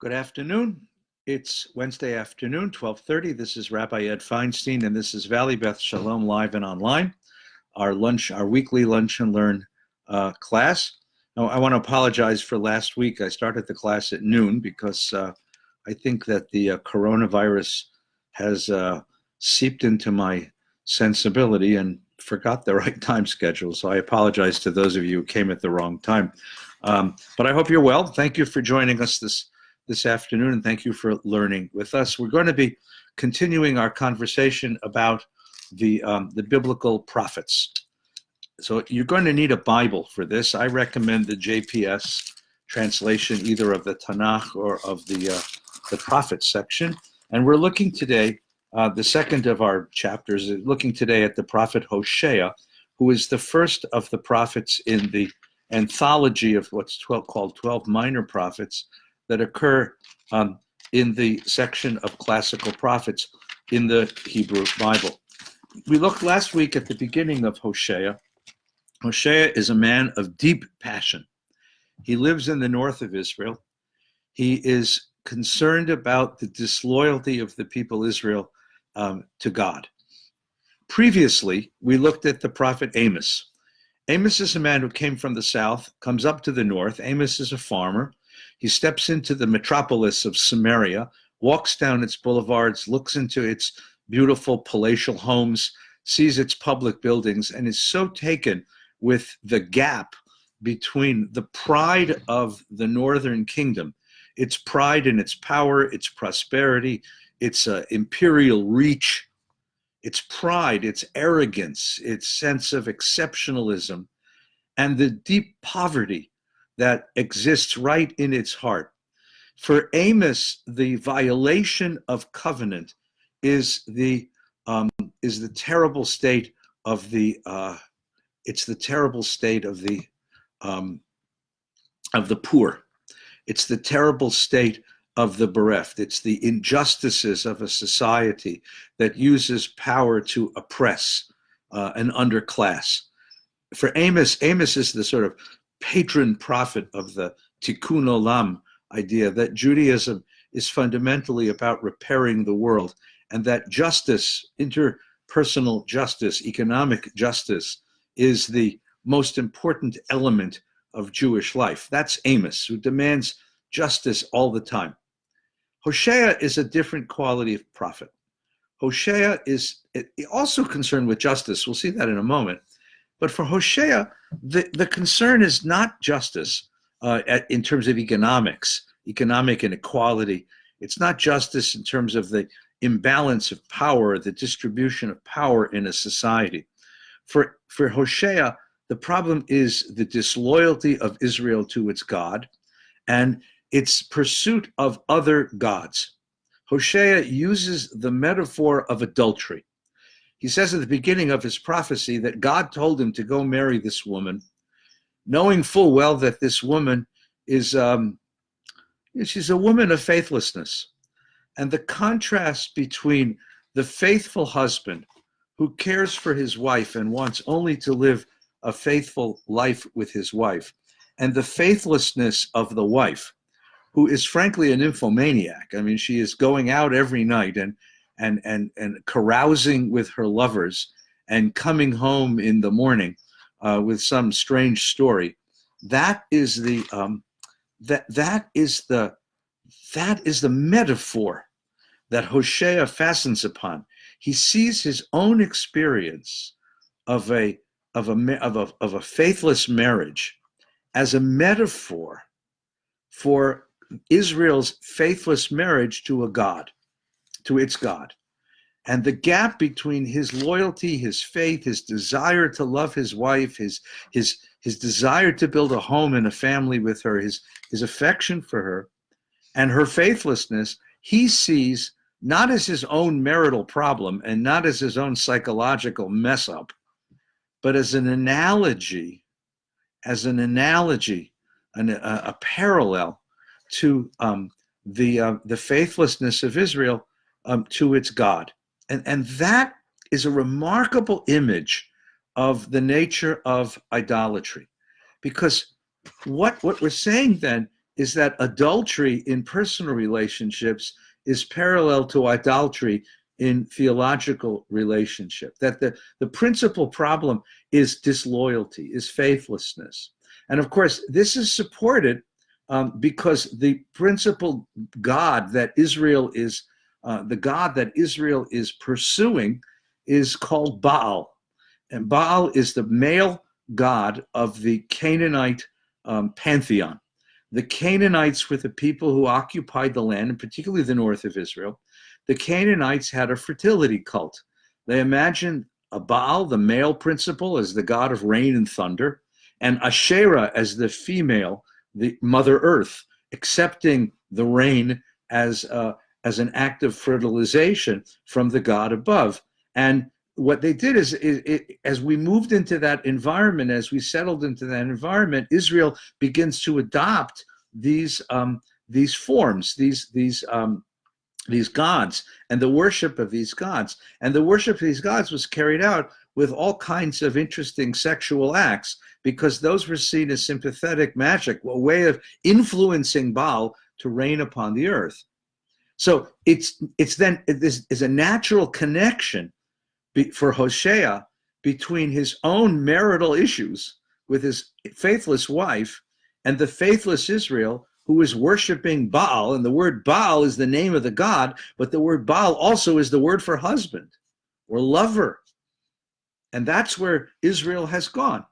Good afternoon. It's Wednesday afternoon, 12:30. This is Rabbi Ed Feinstein, and this is Valley Beth Shalom live and online, our weekly lunch and learn class. Now, I want to apologize for last week. I started the class at noon because I think that the coronavirus has seeped into my sensibility and forgot the right time schedule. So I apologize to those of you who came at the wrong time. But I hope you're well. Thank you for joining us this afternoon, and thank you for learning with us. We're going to be continuing our conversation about the biblical prophets. So you're going to need a Bible for this. I recommend the JPS translation, either of the Tanakh or of the prophets section. And we're looking today, the second of our chapters, looking today at the prophet Hosea, who is the first of the prophets in the anthology of what's called 12 minor prophets that occur in the section of classical prophets in the Hebrew Bible. We looked last week at the beginning of Hosea. Hosea is a man of deep passion. He lives in the north of Israel. He is concerned about the disloyalty of the people Israel to God. Previously, we looked at the prophet Amos. Amos is a man who came from the south, comes up to the north. Amos is a farmer. He steps into the metropolis of Samaria, walks down its boulevards, looks into its beautiful palatial homes, sees its public buildings, and is so taken with the gap between the pride of the northern kingdom, its pride in its power, its prosperity, its imperial reach, its pride, its arrogance, its sense of exceptionalism, and the deep poverty that exists right in its heart. For Amos, the violation of covenant is the terrible state of the poor. It's the terrible state of the bereft. It's the injustices of a society that uses power to oppress an underclass. For Amos is the sort of patron prophet of the tikkun olam idea that Judaism is fundamentally about repairing the world, and that justice, interpersonal justice, economic justice, is the most important element of Jewish life. That's Amos, who demands justice all the time. Hosea is a different quality of prophet. Hosea is also concerned with justice. We'll see that in a moment. But for Hosea, the concern is not justice in terms of economic inequality. It's not justice in terms of the imbalance of power, the distribution of power in a society. For Hosea, the problem is the disloyalty of Israel to its God and its pursuit of other gods. Hosea uses the metaphor of adultery. He says at the beginning of his prophecy that God told him to go marry this woman, knowing full well that this woman is she's a woman of faithlessness. And the contrast between the faithful husband who cares for his wife and wants only to live a faithful life with his wife, and the faithlessness of the wife, who is frankly a nymphomaniac. I mean, she is going out every night and carousing with her lovers and coming home in the morning with some strange story. That is the metaphor that Hosea fastens upon. He sees his own experience of a faithless marriage as a metaphor for Israel's faithless marriage to a God, to its God. And the gap between his loyalty, his faith, his desire to love his wife, his desire to build a home and a family with her, his affection for her, and her faithlessness, he sees not as his own marital problem and not as his own psychological mess up, but as an analogy, a parallel to the faithlessness of Israel to its God. And that is a remarkable image of the nature of idolatry. Because what we're saying then is that adultery in personal relationships is parallel to adultery in theological relationship, that the principal problem is disloyalty, is faithlessness. And of course, this is supported because the principal God that Israel is, the God that Israel is pursuing is called Baal. And Baal is the male god of the Canaanite pantheon. The Canaanites were the people who occupied the land, and particularly the north of Israel. The Canaanites had a fertility cult. They imagined a Baal, the male principle, as the god of rain and thunder, and Asherah as the female, the Mother Earth, accepting the rain as an act of fertilization from the god above. And what they did is, as we moved into that environment, as we settled into that environment, Israel begins to adopt these forms, these gods, and the worship of these gods. And the worship of these gods was carried out with all kinds of interesting sexual acts, because those were seen as sympathetic magic, a way of influencing Baal to reign upon the earth. So it's then this is a natural connection for Hosea between his own marital issues with his faithless wife and the faithless Israel who is worshiping Baal. And the word Baal is the name of the god, but the word Baal also is the word for husband or lover. And that's where Israel has gone.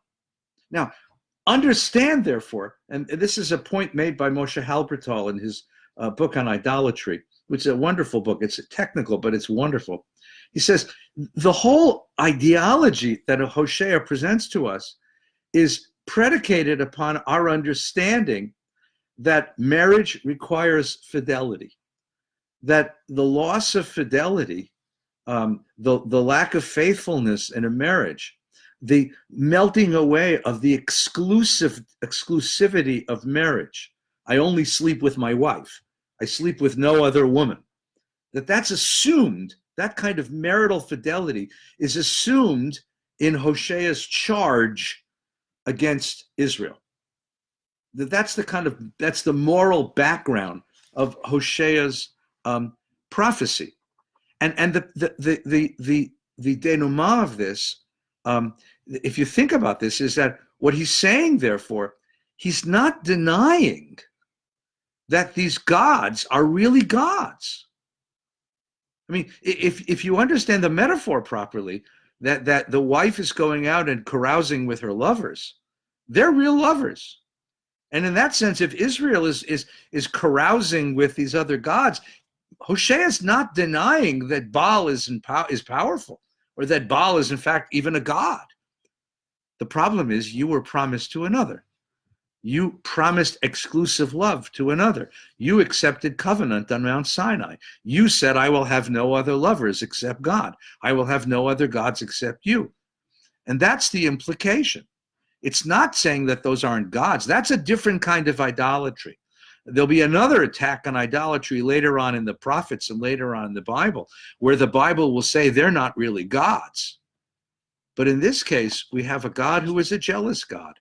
Now, understand, therefore, and this is a point made by Moshe Halbertal in his book on idolatry, which is a wonderful book. It's technical, but it's wonderful. He says, the whole ideology that Hosea presents to us is predicated upon our understanding that marriage requires fidelity, that the loss of fidelity, the lack of faithfulness in a marriage, the melting away of the exclusivity of marriage. I only sleep with my wife. I sleep with no other woman. That's assumed, that kind of marital fidelity is assumed in Hosea's charge against Israel. That's the moral background of Hosea's prophecy. And the denouement of this, if you think about this, is that what he's saying, therefore, he's not denying that these gods are really gods. I mean, if you understand the metaphor properly, that the wife is going out and carousing with her lovers, they're real lovers. And in that sense, if Israel is carousing with these other gods, Hosea is not denying that Baal is powerful, or that Baal is in fact even a god. The problem is you were promised to another. You promised exclusive love to another. You accepted covenant on Mount Sinai. You said, I will have no other lovers except God. I will have no other gods except you. And that's the implication. It's not saying that those aren't gods. That's a different kind of idolatry. There'll be another attack on idolatry later on in the prophets and later on in the Bible, where the Bible will say they're not really gods. But in this case, we have a God who is a jealous God.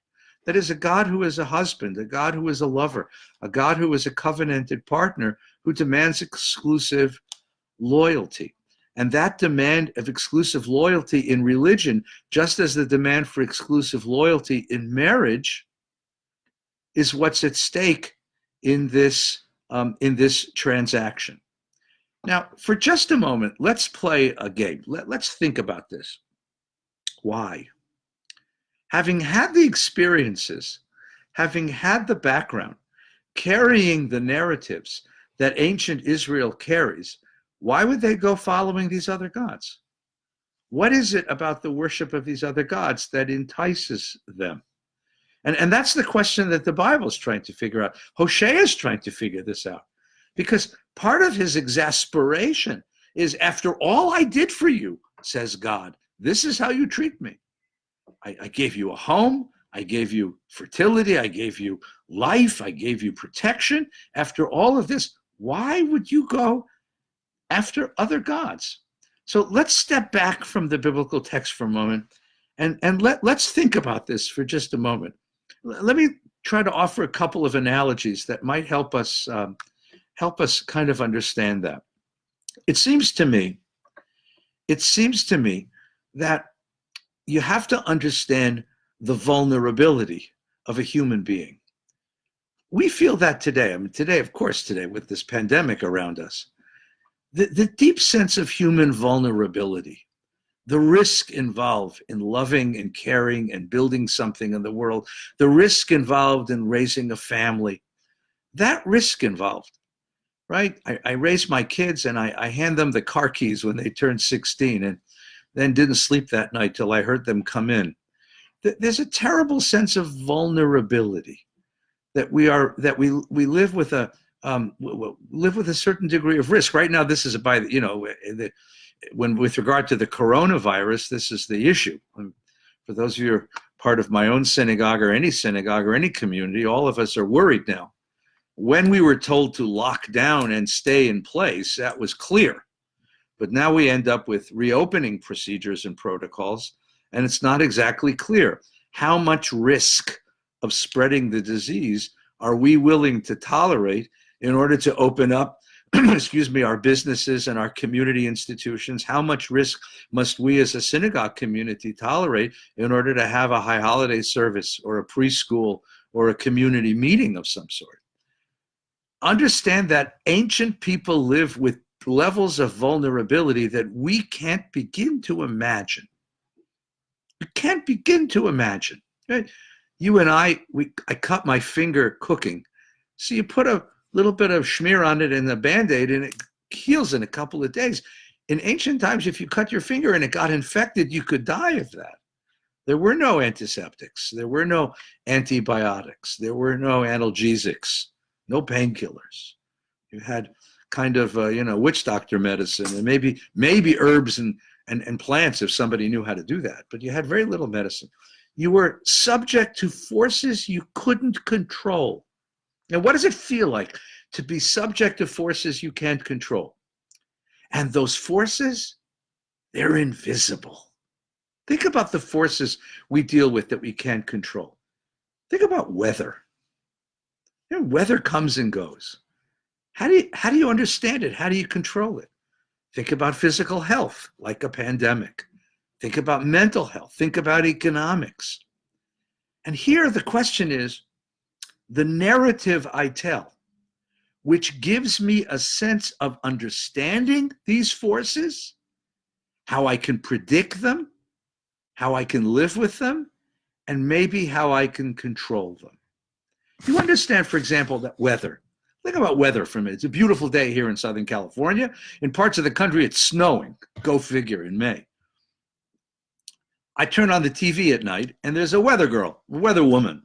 That is a God who is a husband, a God who is a lover, a God who is a covenanted partner who demands exclusive loyalty. And that demand of exclusive loyalty in religion, just as the demand for exclusive loyalty in marriage, is what's at stake in this transaction. Now, for just a moment, let's play a game. Let's think about this. Why? Having had the experiences, having had the background, carrying the narratives that ancient Israel carries, why would they go following these other gods? What is it about the worship of these other gods that entices them? And that's the question that the Bible is trying to figure out. Hosea is trying to figure this out, because part of his exasperation is, after all I did for you, says God, this is how you treat me. I gave you a home, I gave you fertility, I gave you life, I gave you protection. After all of this, why would you go after other gods? So let's step back from the biblical text for a moment and let's think about this for just a moment. Let me try to offer a couple of analogies that might help us kind of understand that. It seems to me that you have to understand the vulnerability of a human being. We feel that today. I mean, today, of course, today with this pandemic around us, the deep sense of human vulnerability, the risk involved in loving and caring and building something in the world, the risk involved in raising a family, that risk involved, right? I raised my kids and I hand them the car keys when they turned 16 and then didn't sleep that night till I heard them come in. There's a terrible sense of vulnerability that we live with a certain degree of risk. Right now, this is when with regard to the coronavirus, this is the issue. For those of you who are part of my own synagogue or any community, all of us are worried now. When we were told to lock down and stay in place, that was clear. But now we end up with reopening procedures and protocols, and it's not exactly clear how much risk of spreading the disease are we willing to tolerate in order to open up our businesses and our community institutions. How much risk must we as a synagogue community tolerate in order to have a high holiday service or a preschool or a community meeting of some sort? Understand that ancient people live with levels of vulnerability that we can't begin to imagine. We can't begin to imagine. Right? You and I cut my finger cooking. So you put a little bit of schmear on it and a Band-Aid and it heals in a couple of days. In ancient times, if you cut your finger and it got infected, you could die of that. There were no antiseptics. There were no antibiotics. There were no analgesics, no painkillers. You had kind of, witch doctor medicine and maybe herbs and plants if somebody knew how to do that. But you had very little medicine. You were subject to forces you couldn't control. Now, what does it feel like to be subject to forces you can't control? And those forces, they're invisible. Think about the forces we deal with that we can't control. Think about weather. Weather comes and goes. How do you understand it? How do you control it? Think about physical health, like a pandemic. Think about mental health. Think about economics. And here the question is, the narrative I tell, which gives me a sense of understanding these forces, how I can predict them, how I can live with them, and maybe how I can control them. You understand, for example, that weather. Think about weather for a minute. It's a beautiful day here in Southern California. In parts of the country, it's snowing. Go figure, in May. I turn on the TV at night, and there's a weather woman,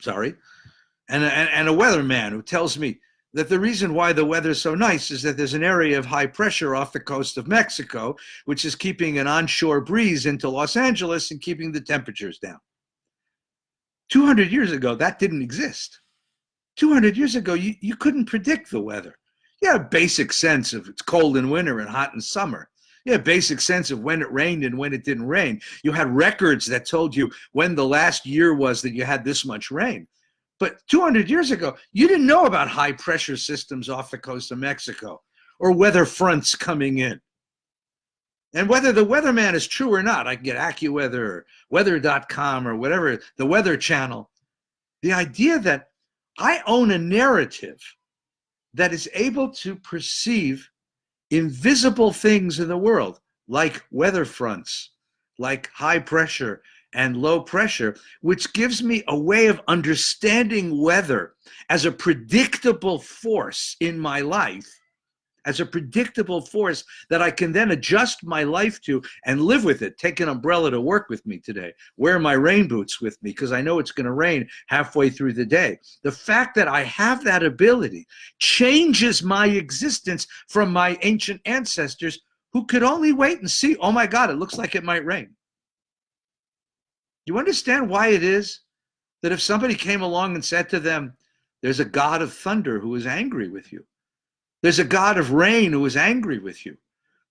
and a weatherman who tells me that the reason why the weather's so nice is that there's an area of high pressure off the coast of Mexico, which is keeping an onshore breeze into Los Angeles and keeping the temperatures down. 200 years ago, that didn't exist. 200 years ago, you couldn't predict the weather. You had a basic sense of it's cold in winter and hot in summer. You had a basic sense of when it rained and when it didn't rain. You had records that told you when the last year was that you had this much rain. But 200 years ago, you didn't know about high pressure systems off the coast of Mexico or weather fronts coming in. And whether the weatherman is true or not, I can get AccuWeather or weather.com or whatever, the Weather Channel. The idea that I own a narrative that is able to perceive invisible things in the world, like weather fronts, like high pressure and low pressure, which gives me a way of understanding weather as a predictable force in my life, as a predictable force that I can then adjust my life to and live with it. Take an umbrella to work with me today. Wear my rain boots with me because I know it's going to rain halfway through the day. The fact that I have that ability changes my existence from my ancient ancestors who could only wait and see, oh my God, it looks like it might rain. Do you understand why it is that if somebody came along and said to them, there's a God of thunder who is angry with you. There's a God of rain who is angry with you.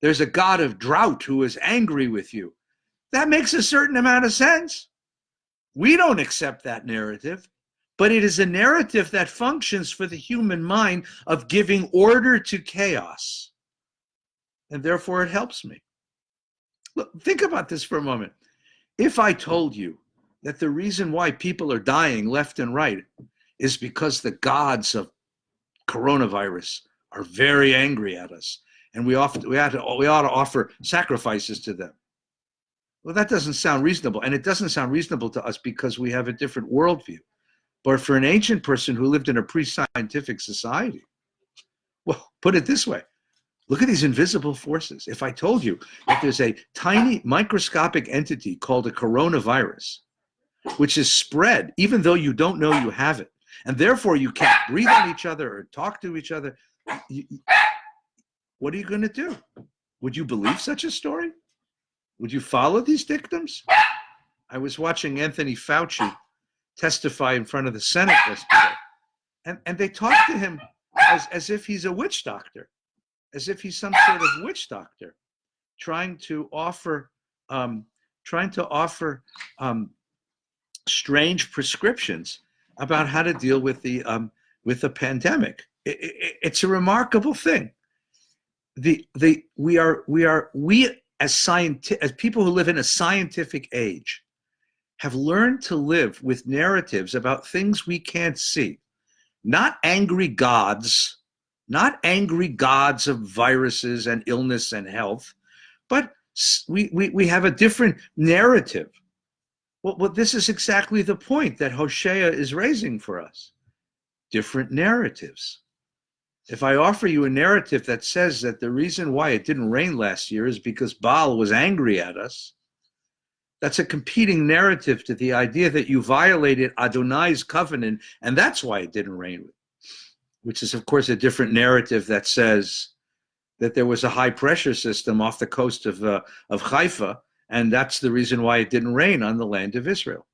There's a God of drought who is angry with you. That makes a certain amount of sense. We don't accept that narrative, but it is a narrative that functions for the human mind of giving order to chaos. And therefore it helps me. Look, think about this for a moment. If I told you that the reason why people are dying left and right is because the gods of coronavirus are very angry at us, and we ought to offer sacrifices to them. Well, that doesn't sound reasonable, and it doesn't sound reasonable to us because we have a different worldview. But for an ancient person who lived in a pre-scientific society, well, put it this way. Look at these invisible forces. If I told you that there's a tiny microscopic entity called a coronavirus, which is spread even though you don't know you have it, and therefore you can't breathe on each other or talk to each other, what are you going to do? Would you believe such a story? Would you follow these dictums? I was watching Anthony Fauci testify in front of the Senate yesterday, and they talk to him as if he's a witch doctor, as if he's some sort of witch doctor, trying to offer strange prescriptions about how to deal with the pandemic. It's a remarkable thing. We as people who live in a scientific age have learned to live with narratives about things we can't see, not angry gods of viruses and illness and health, but we have a different narrative. Well, this is exactly the point that Hosea is raising for us. Different narratives. If I offer you a narrative that says that the reason why it didn't rain last year is because Baal was angry at us, that's a competing narrative to the idea that you violated Adonai's covenant, and that's why it didn't rain, which is, of course, a different narrative that says that there was a high-pressure system off the coast of Haifa, and that's the reason why it didn't rain on the land of Israel.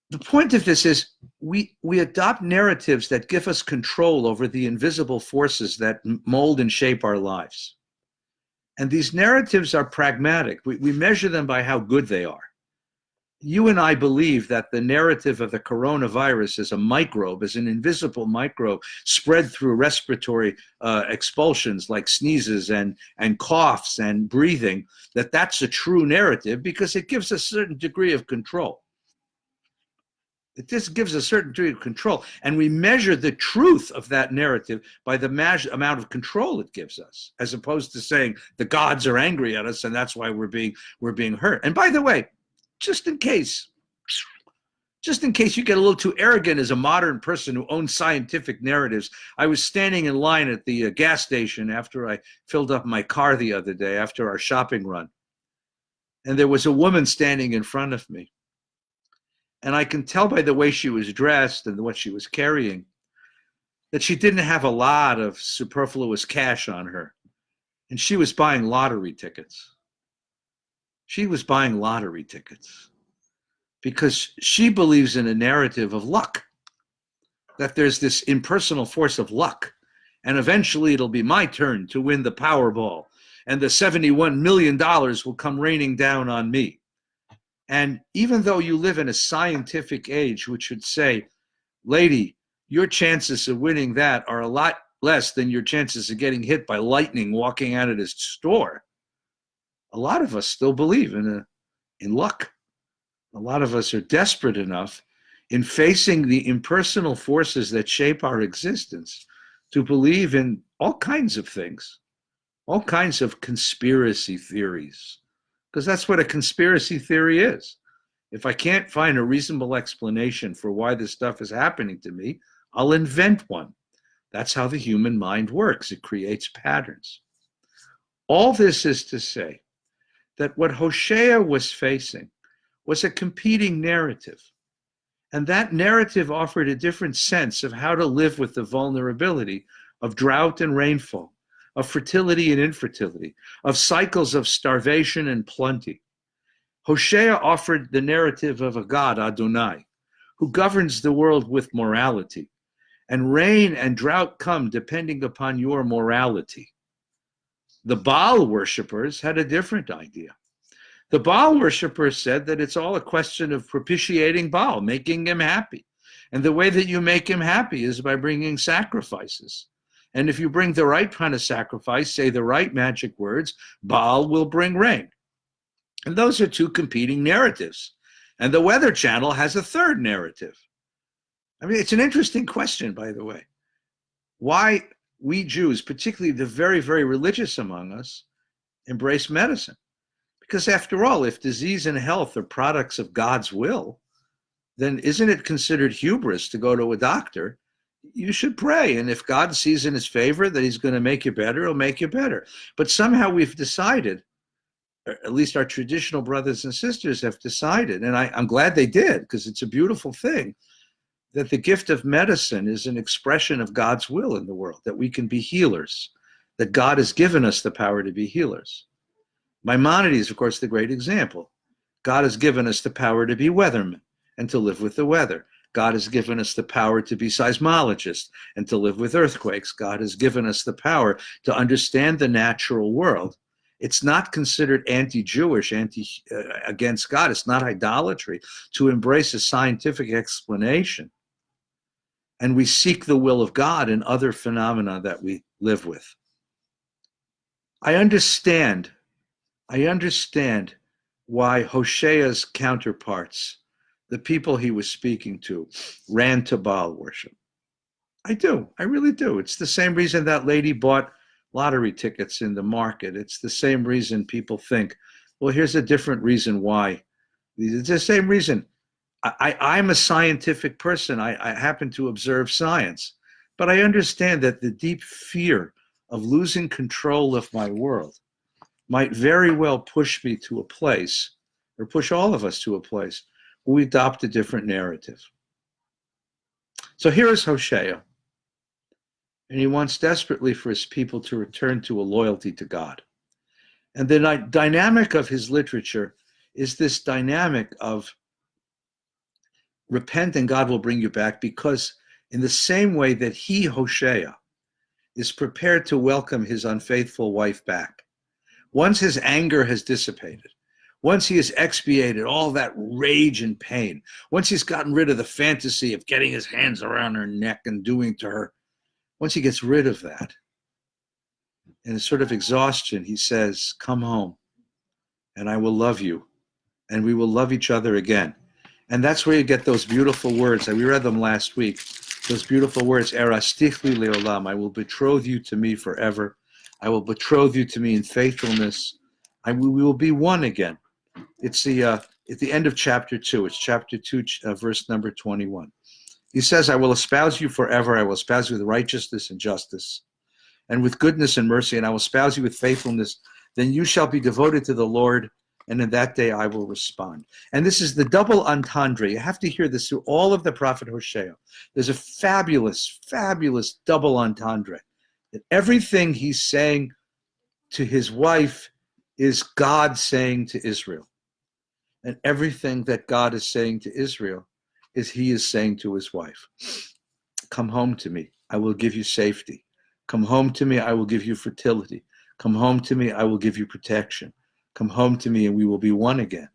The point of this is we adopt narratives that give us control over the invisible forces that mold and shape our lives. And these narratives are pragmatic. We measure them by how good they are. You and I believe that the narrative of the coronavirus is a microbe, is an invisible microbe spread through respiratory expulsions like sneezes and coughs and breathing, that's a true narrative because it gives a certain degree of control. It just gives a certain degree of control. And we measure the truth of that narrative by the amount of control it gives us, as opposed to saying the gods are angry at us and that's why we're being hurt. And by the way, just in case you get a little too arrogant as a modern person who owns scientific narratives, I was standing in line at the gas station after I filled up my car the other day after our shopping run. And there was a woman standing in front of me. And I can tell by the way she was dressed and what she was carrying that she didn't have a lot of superfluous cash on her. And she was buying lottery tickets. She was buying lottery tickets because she believes in a narrative of luck, that there's this impersonal force of luck. And eventually it'll be my turn to win the Powerball. And the $71 million will come raining down on me. And even though you live in a scientific age, which would say, lady, your chances of winning that are a lot less than your chances of getting hit by lightning walking out of this store, a lot of us still believe in luck. A lot of us are desperate enough in facing the impersonal forces that shape our existence to believe in all kinds of things, all kinds of conspiracy theories. Because that's what a conspiracy theory is. If I can't find a reasonable explanation for why this stuff is happening to me, I'll invent one. That's how the human mind works. It creates patterns. All this is to say that what Hosea was facing was a competing narrative. And that narrative offered a different sense of how to live with the vulnerability of drought and rainfall, of fertility and infertility, of cycles of starvation and plenty. Hosea offered the narrative of a God, Adonai, who governs the world with morality, and rain and drought come depending upon your morality. The Baal worshippers had a different idea. The Baal worshippers said that it's all a question of propitiating Baal, making him happy. And the way that you make him happy is by bringing sacrifices. And if you bring the right kind of sacrifice, say the right magic words, Baal will bring rain. And those are two competing narratives. And the Weather Channel has a third narrative. I mean, it's an interesting question, by the way. Why we Jews, particularly the very, very religious among us, embrace medicine. Because after all, if disease and health are products of God's will, then isn't it considered hubris to go to a doctor? You should pray. And if God sees in his favor that he's going to make you better, he'll make you better. But somehow we've decided, or at least our traditional brothers and sisters have decided, and I'm glad they did, because it's a beautiful thing, that the gift of medicine is an expression of God's will in the world, that we can be healers, that God has given us the power to be healers. Maimonides, of course, the great example. God has given us the power to be weathermen and to live with the weather. God has given us the power to be seismologists and to live with earthquakes. God has given us the power to understand the natural world. It's not considered anti-Jewish, against God. It's not idolatry to embrace a scientific explanation. And we seek the will of God in other phenomena that we live with. I understand why Hosea's counterparts, the people he was speaking to, ran to Baal worship. I do. I really do. It's the same reason that lady bought lottery tickets in the market. It's the same reason people think, well, here's a different reason why. It's the same reason. I'm a scientific person. I happen to observe science. But I understand that the deep fear of losing control of my world might very well push me to a place, or push all of us to a place, where we adopt a different narrative. So here is Hosea, and he wants desperately for his people to return to a loyalty to God. And the dynamic of his literature is this dynamic of repent and God will bring you back, because in the same way that he, Hosea, is prepared to welcome his unfaithful wife back, once his anger has dissipated, once he has expiated all that rage and pain, once he's gotten rid of the fantasy of getting his hands around her neck and doing to her, once he gets rid of that, in a sort of exhaustion, he says, come home and I will love you and we will love each other again. And that's where you get those beautiful words. We read them last week. Those beautiful words, Erastichli leolam, I will betroth you to me forever. I will betroth you to me in faithfulness. We will be one again. It's at the end of chapter 2. It's chapter 2, verse number 21. He says, I will espouse you forever. I will espouse you with righteousness and justice, and with goodness and mercy, and I will espouse you with faithfulness. Then you shall be devoted to the Lord, and in that day I will respond. And this is the double entendre. You have to hear this through all of the prophet Hosea. There's a fabulous, fabulous double entendre. That everything he's saying to his wife is God saying to Israel. And everything that God is saying to Israel is he is saying to his wife. Come home to me. I will give you safety. Come home to me. I will give you fertility. Come home to me. I will give you protection. Come home to me and we will be one again.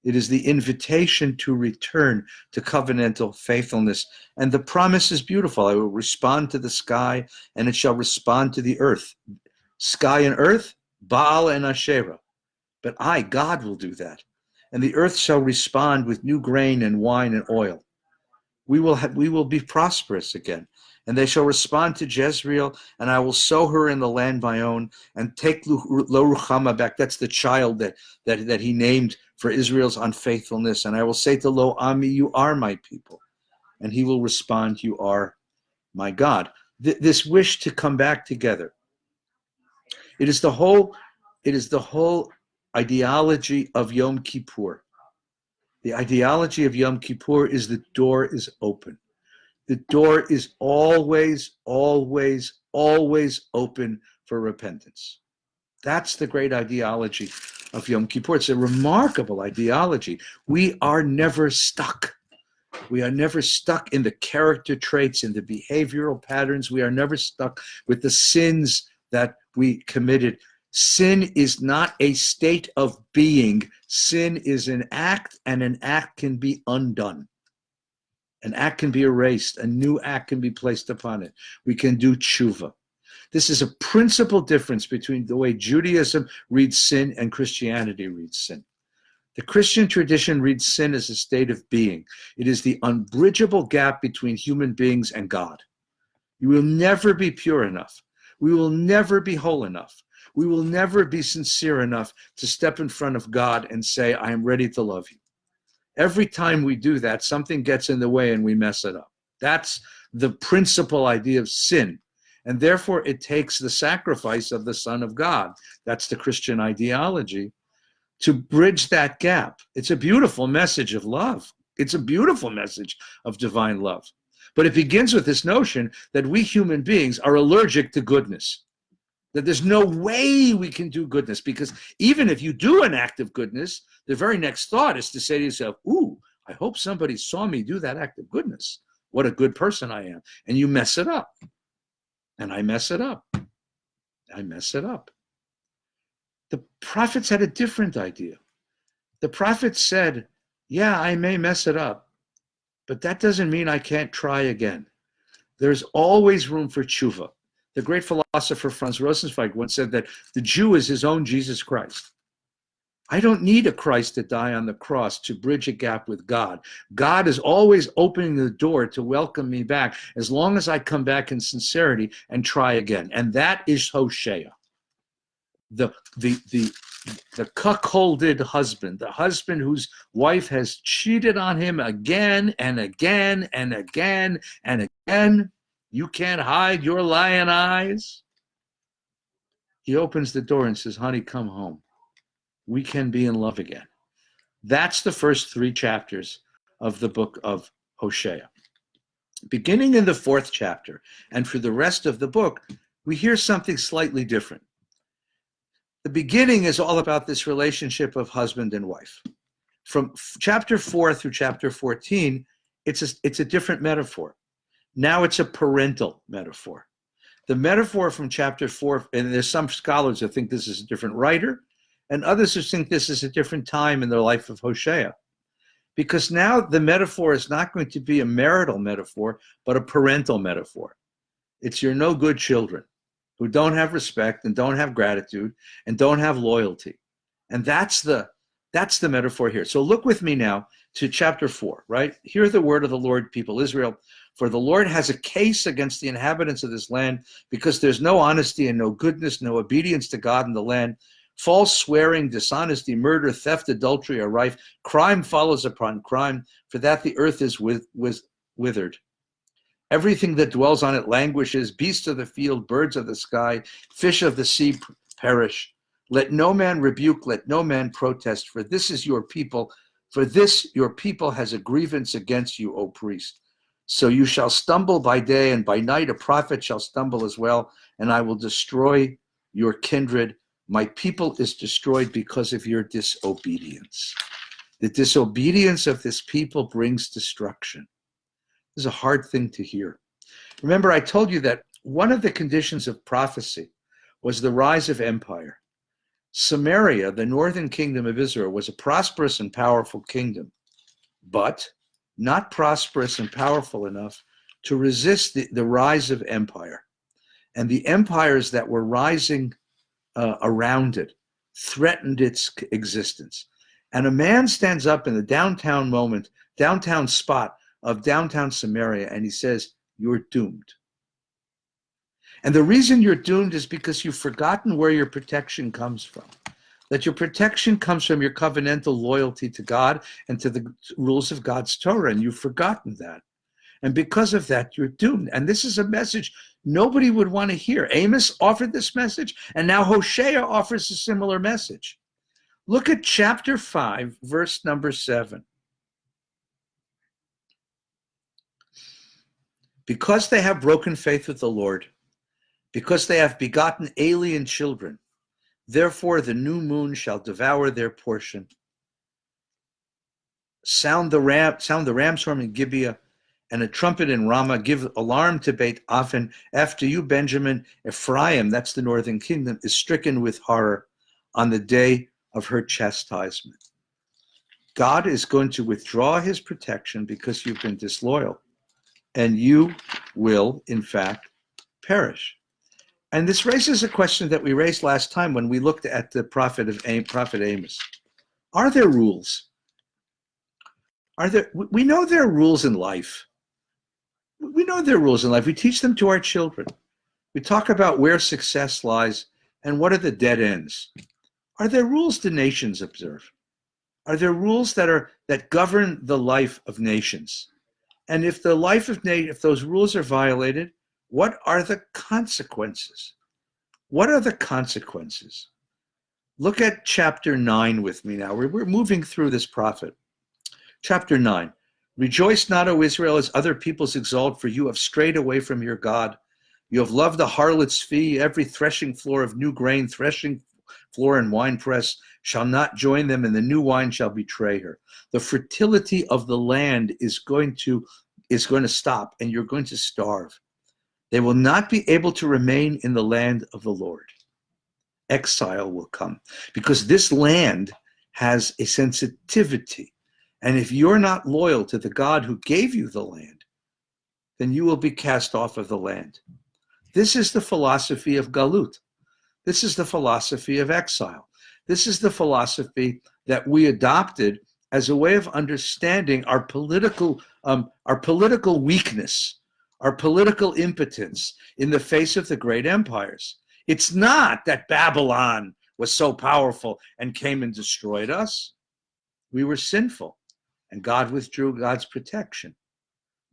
It is the invitation to return to covenantal faithfulness. And the promise is beautiful. I will respond to the sky and it shall respond to the earth. Sky and earth, Baal and Asherah. But I, God, will do that. And the earth shall respond with new grain and wine and oil. We will be prosperous again. And they shall respond to Jezreel, and I will sow her in the land my own, and take Lo Ruchama back. That's the child that he named for Israel's unfaithfulness. And I will say to Lo Ami, you are my people. And he will respond, you are my God. This wish to come back together. It is the whole ideology of Yom Kippur. The ideology of Yom Kippur is the door is open. The door is always, always, always open for repentance. That's the great ideology of Yom Kippur. It's a remarkable ideology. We are never stuck. We are never stuck in the character traits, in the behavioral patterns. We are never stuck with the sins that we committed. Sin is not a state of being. Sin is an act, and an act can be undone. An act can be erased. A new act can be placed upon it. We can do tshuva. This is a principal difference between the way Judaism reads sin and Christianity reads sin. The Christian tradition reads sin as a state of being. It is the unbridgeable gap between human beings and God. You will never be pure enough. We will never be whole enough. We will never be sincere enough to step in front of God and say, I am ready to love you. Every time we do that, something gets in the way and we mess it up. That's the principal idea of sin. And therefore, it takes the sacrifice of the Son of God. That's the Christian ideology, to bridge that gap. It's a beautiful message of love. It's a beautiful message of divine love. But it begins with this notion that we human beings are allergic to goodness. That there's no way we can do goodness, because even if you do an act of goodness, the very next thought is to say to yourself, ooh, I hope somebody saw me do that act of goodness. What a good person I am. And you mess it up. And I mess it up. I mess it up. The prophets had a different idea. The prophets said, yeah, I may mess it up, but that doesn't mean I can't try again. There's always room for tshuva. The great philosopher Franz Rosenzweig once said that the Jew is his own Jesus Christ. I don't need a Christ to die on the cross to bridge a gap with God. God is always opening the door to welcome me back as long as I come back in sincerity and try again. And that is Hosea. The cuckolded husband, the husband whose wife has cheated on him again and again and again and again. You can't hide your lying eyes. He opens the door and says, honey, come home. We can be in love again. That's the first 3 chapters of the book of Hosea. Beginning in the 4th chapter, and for the rest of the book, we hear something slightly different. The beginning is all about this relationship of husband and wife. From chapter 4 through chapter 14, it's a different metaphor. Now it's a parental metaphor. The metaphor from chapter 4, and there's some scholars who think this is a different writer, and others who think this is a different time in the life of Hosea. Because now the metaphor is not going to be a marital metaphor, but a parental metaphor. It's your no good children who don't have respect and don't have gratitude and don't have loyalty. And that's the metaphor here. So look with me now to chapter 4, right? Hear the word of the Lord, people Israel. For the Lord has a case against the inhabitants of this land, because there's no honesty and no goodness, no obedience to God in the land. False swearing, dishonesty, murder, theft, adultery are rife. Crime follows upon crime, for that the earth is withered. Everything that dwells on it languishes. Beasts of the field, birds of the sky, fish of the sea perish. Let no man rebuke, let no man protest, for this is your people. For this your people has a grievance against you, O priest. So you shall stumble by day, and by night a prophet shall stumble as well, and I will destroy your kindred. My people is destroyed because of your disobedience. The disobedience of this people brings destruction. This is a hard thing to hear. Remember, I told you that one of the conditions of prophecy was the rise of empire. Samaria, the northern kingdom of Israel, was a prosperous and powerful kingdom, but not prosperous and powerful enough to resist the rise of empire. And the empires that were rising around it threatened its existence. And a man stands up in the downtown spot of downtown Samaria, and he says, you're doomed. And the reason you're doomed is because you've forgotten where your protection comes from. That your protection comes from your covenantal loyalty to God and to the rules of God's Torah, and you've forgotten that. And because of that, you're doomed. And this is a message nobody would want to hear. Amos offered this message, and now Hosea offers a similar message. Look at chapter 5, verse number 7. Because they have broken faith with the Lord, because they have begotten alien children, therefore the new moon shall devour their portion. Sound the ram's horn in Gibeah, and a trumpet in Ramah. Give alarm to Beit Aven. After you, Benjamin, Ephraim, that's the northern kingdom, is stricken with horror on the day of her chastisement. God is going to withdraw his protection because you've been disloyal, and you will, in fact, perish. And this raises a question that we raised last time when we looked at the prophet Amos. Are there rules? We know there are rules in life. We know there are rules in life. We teach them to our children. We talk about where success lies and what are the dead ends. Are there rules the nations observe? Are there rules that govern the life of nations? And if those rules are violated, what are the consequences? What are the consequences? Look at chapter 9 with me now. We're moving through this prophet. Chapter 9. Rejoice not, O Israel, as other peoples exalt, for you have strayed away from your God. You have loved the harlot's fee, every threshing floor of new grain, threshing floor and winepress shall not join them, and the new wine shall betray her. The fertility of the land is going to stop, and you're going to starve. They will not be able to remain in the land of the Lord. Exile will come, because this land has a sensitivity. And if you're not loyal to the God who gave you the land, then you will be cast off of the land. This is the philosophy of Galut. This is the philosophy of exile. This is the philosophy that we adopted as a way of understanding our political weakness, our political impotence in the face of the great empires. It's not that Babylon was so powerful and came and destroyed us. We were sinful, and God withdrew God's protection.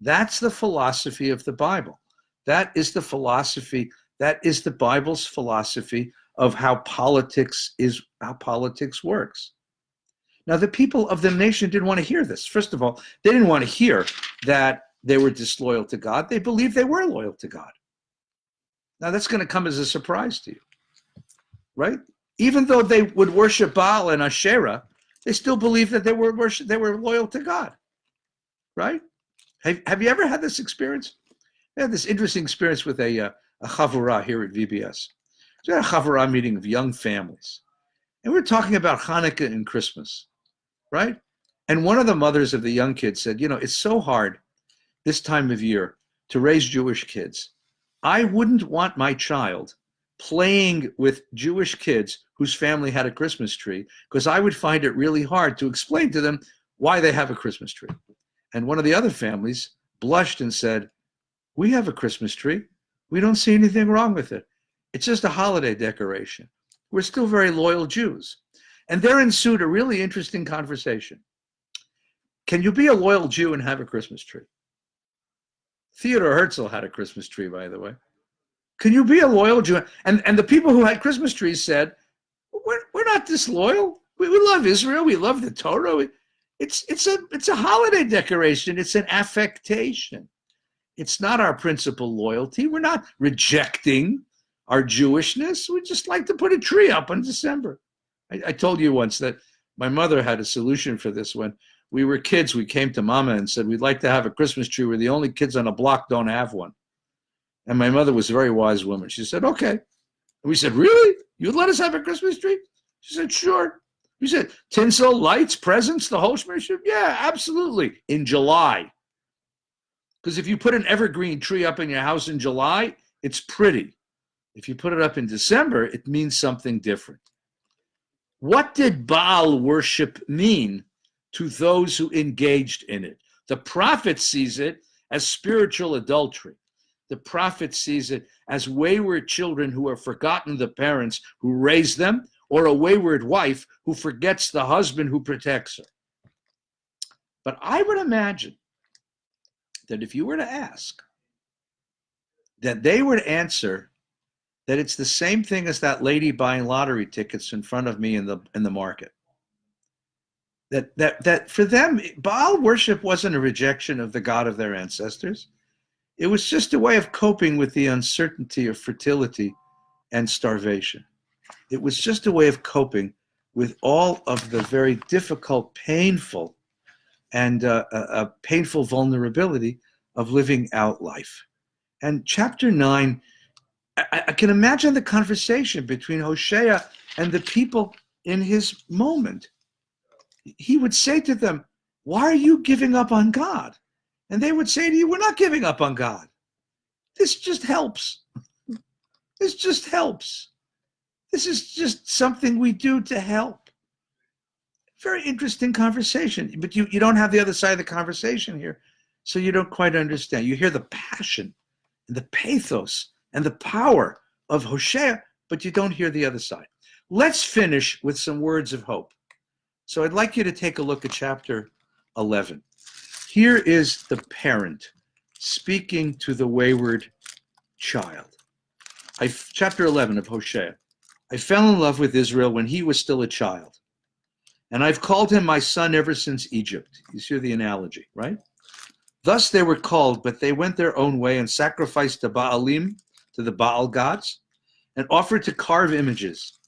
That's the philosophy of the Bible. That is the philosophy, that is the Bible's philosophy of how politics works. Now, the people of the nation didn't want to hear this. First of all, they didn't want to hear that they were disloyal to God. They believed they were loyal to God. Now, that's going to come as a surprise to you, right? Even though they would worship Baal and Asherah, they still believed that they were loyal to God, right? Have you ever had this experience? I had this interesting experience with a chavurah here at VBS. We had a chavurah meeting of young families, and we were talking about Hanukkah and Christmas, right? And one of the mothers of the young kids said, it's so hard this time of year to raise Jewish kids. I wouldn't want my child playing with Jewish kids whose family had a Christmas tree, because I would find it really hard to explain to them why they have a Christmas tree. And one of the other families blushed and said, we have a Christmas tree. We don't see anything wrong with it. It's just a holiday decoration. We're still very loyal Jews. And there ensued a really interesting conversation. Can you be a loyal Jew and have a Christmas tree? Theodore Herzl had a Christmas tree, by the way. Can you be a loyal Jew? And the people who had Christmas trees said, we're not disloyal. We love Israel. We love the Torah. It's a holiday decoration. It's an affectation. It's not our principal loyalty. We're not rejecting our Jewishness. We just like to put a tree up in December. I told you once that my mother had a solution for this. When we were kids, we came to Mama and said, we'd like to have a Christmas tree. We're the only kids on a block don't have one. And my mother was a very wise woman. She said, okay. And we said, really? You'd let us have a Christmas tree? She said, sure. We said, tinsel, lights, presents, the whole shmear? She said, yeah, absolutely. In July. Because if you put an evergreen tree up in your house in July, it's pretty. If you put it up in December, it means something different. What did Baal worship mean to those who engaged in it? The prophet sees it as spiritual adultery. The prophet sees it as wayward children who have forgotten the parents who raised them, or a wayward wife who forgets the husband who protects her. But I would imagine that if you were to ask, that they would answer that it's the same thing as that lady buying lottery tickets in front of me in the market. That for them, Baal worship wasn't a rejection of the God of their ancestors. It was just a way of coping with the uncertainty of fertility and starvation. It was just a way of coping with all of the very difficult, painful, and painful vulnerability of living out life. And chapter 9, I can imagine the conversation between Hosea and the people in his moment. He would say to them, why are you giving up on God? And they would say to you, we're not giving up on God. This just helps. This just helps. This is just something we do to help. Very interesting conversation, but you don't have the other side of the conversation here, so you don't quite understand. You hear the passion and the pathos and the power of Hosea, but you don't hear the other side. Let's finish with some words of hope. So I'd like you to take a look at chapter 11. Here is the parent speaking to the wayward child. Chapter 11 of Hosea. I fell in love with Israel when he was still a child, and I've called him my son ever since Egypt. You see the analogy, right? Thus they were called, but they went their own way and sacrificed to Baalim, to the Baal gods, and offered to carve images.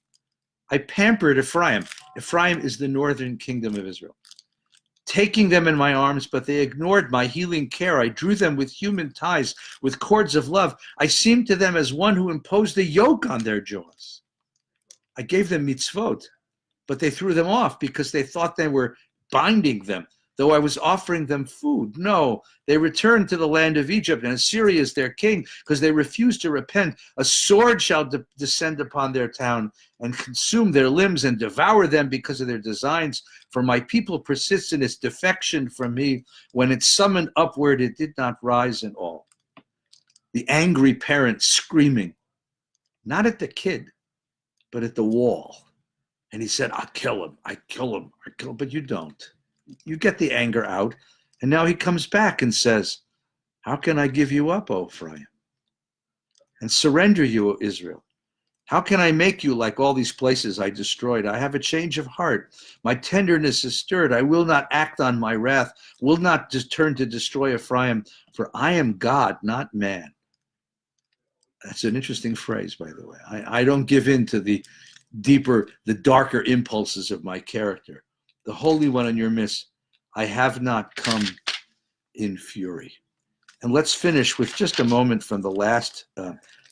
I pampered Ephraim. Ephraim is the northern kingdom of Israel, taking them in my arms, but they ignored my healing care. I drew them with human ties, with cords of love. I seemed to them as one who imposed a yoke on their jaws. I gave them mitzvot, but they threw them off because they thought they were binding them, though I was offering them food. No, they returned to the land of Egypt, and Assyria is their king, because they refused to repent. A sword shall descend upon their town and consume their limbs and devour them because of their designs. For my people persists in its defection from me. When it summoned upward, it did not rise at all. The angry parent screaming, not at the kid, but at the wall. And he said, I'll kill him, I kill him, I kill him. But you don't. You get the anger out. And now he comes back and says, how can I give you up, O Ephraim, and surrender you, O Israel? How can I make you like all these places I destroyed? I have a change of heart. My tenderness is stirred. I will not act on my wrath, will not turn to destroy Ephraim, for I am God, not man. That's an interesting phrase, by the way. I don't give in to the darker impulses of my character. The Holy One in your midst, I have not come in fury. And let's finish with just a moment from the last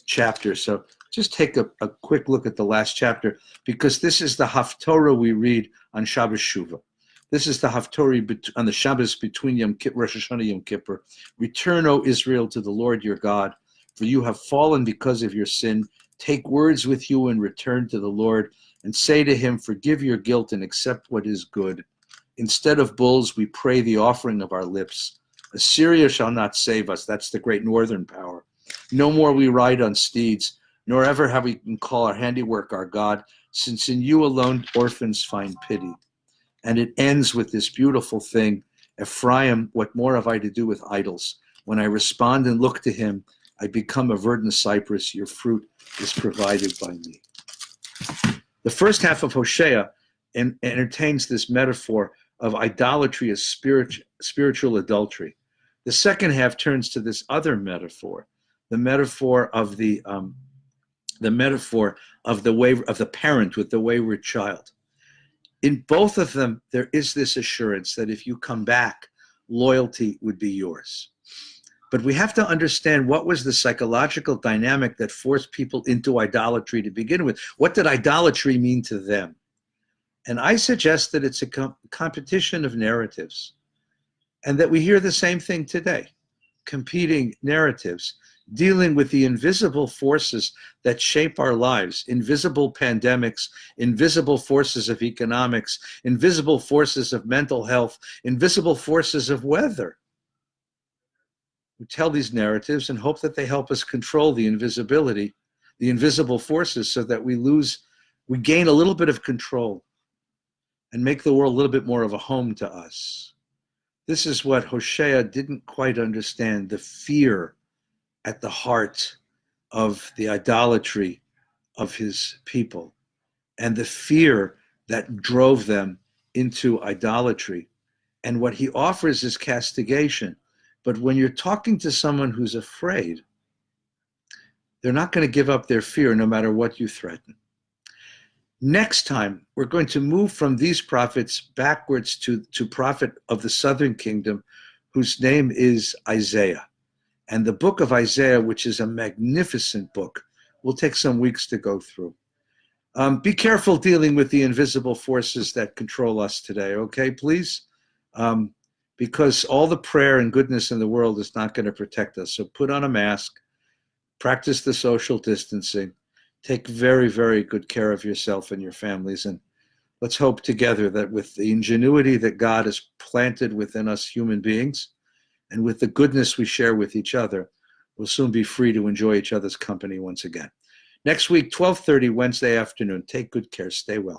chapter. So just take a quick look at the last chapter, because this is the Haftorah we read on Shabbos Shuvah. This is the Haftorah on the Shabbos between Rosh Hashanah and Yom Kippur. Return, O Israel, to the Lord your God, for you have fallen because of your sin. Take words with you and return to the Lord, and say to him, forgive your guilt and accept what is good. Instead of bulls, we pray the offering of our lips. Assyria shall not save us. That's the great northern power. No more we ride on steeds, nor ever have we can call our handiwork our God, since in you alone orphans find pity. And it ends with this beautiful thing. Ephraim, what more have I to do with idols? When I respond and look to him, I become a verdant cypress. Your fruit is provided by me. The first half of Hosea entertains this metaphor of idolatry as spiritual adultery. The second half turns to this other metaphor, the metaphor of the parent with the wayward child. In both of them, there is this assurance that if you come back, loyalty would be yours. But we have to understand what was the psychological dynamic that forced people into idolatry to begin with. What did idolatry mean to them? And I suggest that it's a competition of narratives, and that we hear the same thing today, competing narratives, dealing with the invisible forces that shape our lives, invisible pandemics, invisible forces of economics, invisible forces of mental health, invisible forces of weather. We tell these narratives and hope that they help us control the invisible forces, so that we gain a little bit of control and make the world a little bit more of a home to us. This is what Hosea didn't quite understand, the fear at the heart of the idolatry of his people, and the fear that drove them into idolatry. And what he offers is castigation. But when you're talking to someone who's afraid, they're not going to give up their fear no matter what you threaten. Next time, we're going to move from these prophets backwards to prophet of the southern kingdom, whose name is Isaiah. And the book of Isaiah, which is a magnificent book, will take some weeks to go through. Be careful dealing with the invisible forces that control us today, okay, please? Because all the prayer and goodness in the world is not going to protect us. So put on a mask, practice the social distancing, take very, very good care of yourself and your families, and let's hope together that with the ingenuity that God has planted within us human beings, and with the goodness we share with each other, we'll soon be free to enjoy each other's company once again. Next week, 12:30 Wednesday afternoon. Take good care. Stay well.